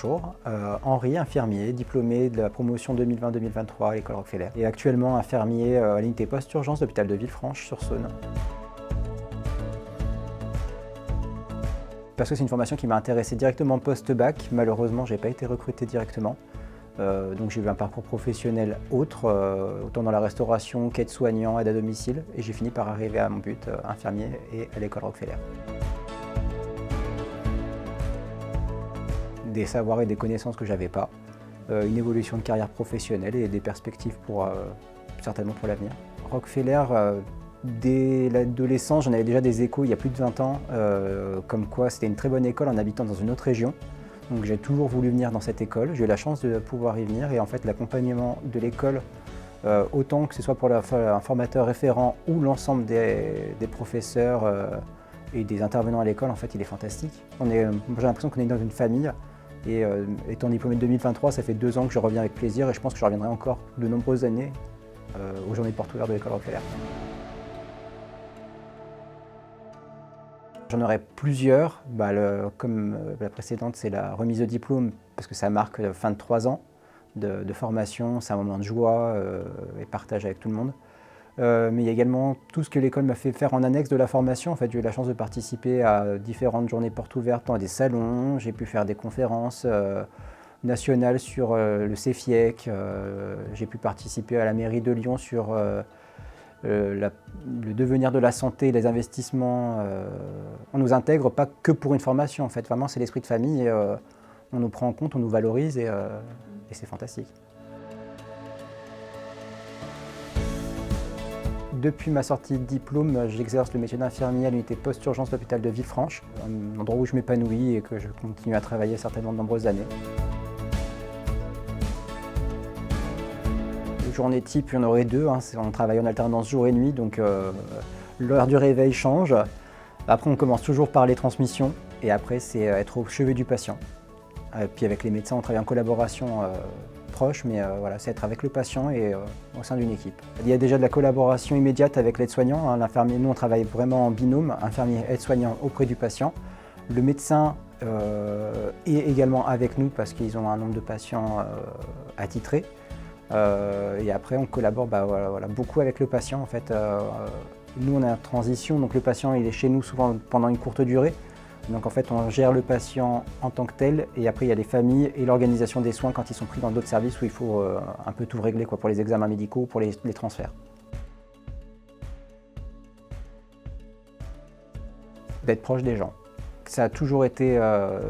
bonjour. Henri, infirmier, diplômé de la promotion 2020-2023 à l'école Rockefeller et actuellement infirmier à l'unité post-urgence de l'hôpital de Villefranche-sur-Saône. Parce que c'est une formation qui m'a intéressé directement post-bac. Malheureusement, je n'ai pas été recruté directement. Donc j'ai eu un parcours professionnel autre, autant dans la restauration qu'aide-soignant, aide à domicile, et j'ai fini par arriver à mon but, infirmier et à l'école Rockefeller. Des savoirs et des connaissances que je n'avais pas, une évolution de carrière professionnelle et des perspectives certainement pour l'avenir. Rockefeller, dès l'adolescence, j'en avais déjà des échos il y a plus de 20 ans, comme quoi c'était une très bonne école en habitant dans une autre région. Donc j'ai toujours voulu venir dans cette école, j'ai eu la chance de pouvoir y venir et en fait l'accompagnement de l'école, autant que ce soit pour un formateur référent ou l'ensemble des professeurs et des intervenants à l'école, en fait il est fantastique. J'ai l'impression qu'on est dans une famille et étant diplômé de 2023, ça fait 2 ans que je reviens avec plaisir et je pense que je reviendrai encore de nombreuses années aux journées de portes ouvertes de l'école Rockefeller. J'en aurai plusieurs, comme la précédente, c'est la remise de diplôme parce que ça marque la fin de 3 ans de formation, c'est un moment de joie et partage avec tout le monde. Mais il y a également tout ce que l'école m'a fait faire en annexe de la formation. En fait, j'ai eu la chance de participer à différentes journées portes ouvertes dans des salons, j'ai pu faire des conférences nationales sur le CEFIEC, j'ai pu participer à la mairie de Lyon sur le devenir de la santé, les investissements. On nous intègre pas que pour une formation, en fait. Vraiment, c'est l'esprit de famille. Et, on nous prend en compte, on nous valorise et c'est fantastique. Depuis ma sortie de diplôme, j'exerce le métier d'infirmier à l'unité post-urgence de l'hôpital de Villefranche, un endroit où je m'épanouis et que je continue à travailler certainement de nombreuses années. Journée type, il y en aurait 2, on travaille en alternance jour et nuit, donc l'heure du réveil change. Après, on commence toujours par les transmissions et après, c'est être au chevet du patient. Puis avec les médecins, on travaille en collaboration proche, mais voilà, c'est être avec le patient et au sein d'une équipe. Il y a déjà de la collaboration immédiate avec l'aide-soignant. L'infirmier, nous, on travaille vraiment en binôme, infirmier-aide-soignant auprès du patient. Le médecin est également avec nous parce qu'ils ont un nombre de patients attitrés. Et après, on collabore beaucoup avec le patient. En fait, nous, on est en transition, donc le patient il est chez nous souvent pendant une courte durée. Donc en fait, on gère le patient en tant que tel, et après il y a les familles et l'organisation des soins quand ils sont pris dans d'autres services où il faut un peu tout régler pour les examens médicaux, pour les transferts. D'être proche des gens. Ça a toujours été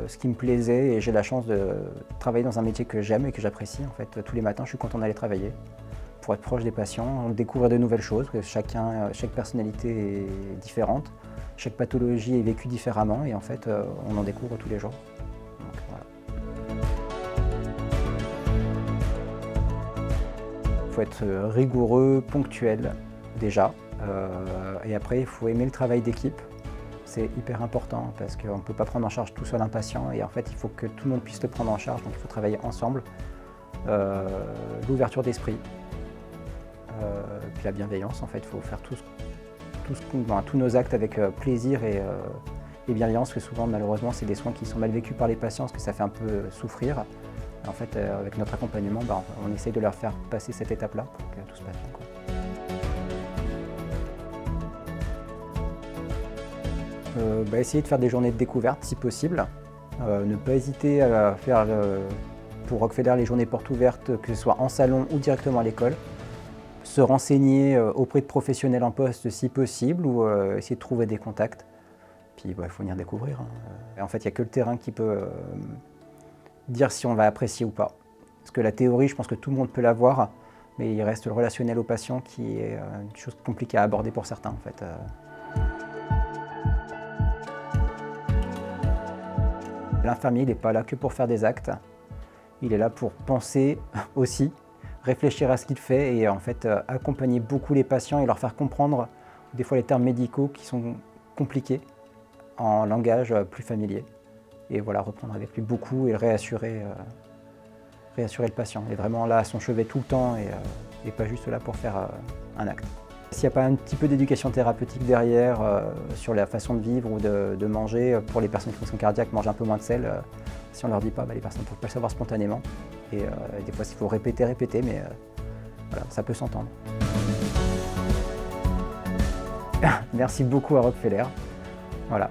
ce qui me plaisait et j'ai la chance de travailler dans un métier que j'aime et que j'apprécie. En fait, tous les matins, je suis content d'aller travailler pour être proche des patients, découvrir de nouvelles choses, que chaque personnalité est différente, chaque pathologie est vécue différemment et en fait, on en découvre tous les jours. Donc, voilà. Il faut être rigoureux, ponctuel déjà, et après il faut aimer le travail d'équipe. C'est hyper important parce qu'on ne peut pas prendre en charge tout seul un patient et en fait il faut que tout le monde puisse le prendre en charge, donc il faut travailler ensemble. L'ouverture d'esprit, puis la bienveillance, en fait il faut faire tous nos actes avec plaisir et bienveillance, parce que souvent malheureusement c'est des soins qui sont mal vécus par les patients parce que ça fait un peu souffrir. En fait avec notre accompagnement, on essaye de leur faire passer cette étape-là pour que tout se passe bien, quoi. Essayer de faire des journées de découverte si possible, ne pas hésiter à faire pour Rockefeller les journées portes ouvertes, que ce soit en salon ou directement à l'école, se renseigner auprès de professionnels en poste si possible ou essayer de trouver des contacts, puis il faut venir découvrir. Et en fait il n'y a que le terrain qui peut dire si on va apprécier ou pas. Parce que la théorie, je pense que tout le monde peut l'avoir, mais il reste le relationnel au patient qui est une chose compliquée à aborder pour certains en fait. L'infirmier, il n'est pas là que pour faire des actes, il est là pour penser aussi, réfléchir à ce qu'il fait et en fait accompagner beaucoup les patients et leur faire comprendre des fois les termes médicaux qui sont compliqués en langage plus familier. Et voilà, reprendre avec lui beaucoup et réassurer le patient. Il est vraiment là à son chevet tout le temps et pas juste là pour faire un acte. S'il n'y a pas un petit peu d'éducation thérapeutique derrière sur la façon de vivre ou de manger, pour les personnes qui sont cardiaques, manger un peu moins de sel, Si on leur dit pas, les personnes ne peuvent pas le savoir spontanément. Et des fois, il faut répéter, mais voilà, ça peut s'entendre. Merci beaucoup à Rockefeller. Voilà.